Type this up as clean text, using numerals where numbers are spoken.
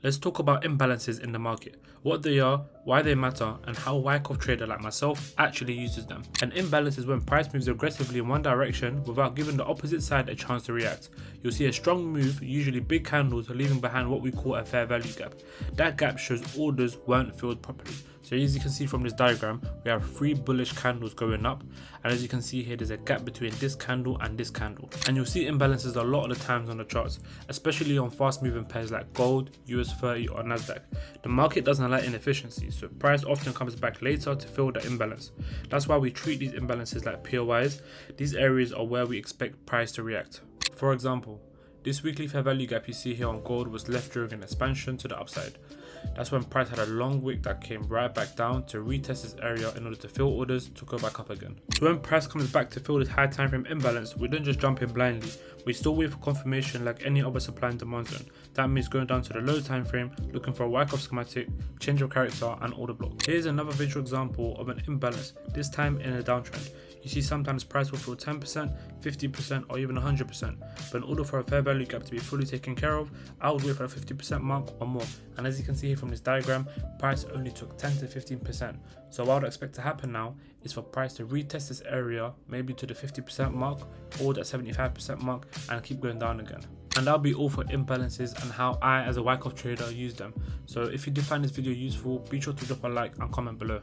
Let's talk about imbalances in the market, what they are, why they matter, and how a wyckoff trader like myself actually uses them. An imbalance is when price moves aggressively in one direction without giving the opposite side a chance to react. You'll see a strong move, usually big candles, leaving behind what we call a fair value gap. That gap shows orders weren't filled properly. So as you can see from this diagram, we have 3 bullish candles going up, and as you can see here, there's a gap between this candle and this candle. And you'll see imbalances a lot of the times on the charts, especially on fast moving pairs like gold, US 30 or Nasdaq. The market doesn't like inefficiency, so price often comes back later to fill the imbalance. That's why we treat these imbalances like POIs. These areas are where we expect price to react. For example, this weekly fair value gap you see here on gold was left during an expansion to the upside. That's when price had a long wick that came right back down to retest this area in order to fill orders to go back up again. So when price comes back to fill this high time frame imbalance, we don't just jump in blindly. We still wait for confirmation like any other supply and demand zone. That means going down to the low time frame, looking for a wyckoff schematic, change of character and order block. Here's another visual example of an imbalance, this time in a downtrend. You see sometimes price will fill 10%, 50% or even 100%, but in order for a fair value gap to be fully taken care of, I would wait for a 50% mark or more. And as you can see here from this diagram, price only took 10 to 15%. So what I would expect to happen now is for price to retest this area, maybe to the 50% mark or that 75% mark, and keep going down again. And that'll be all for imbalances and how I as a wyckoff trader use them. So if you did find this video useful, be sure to drop a like and comment below.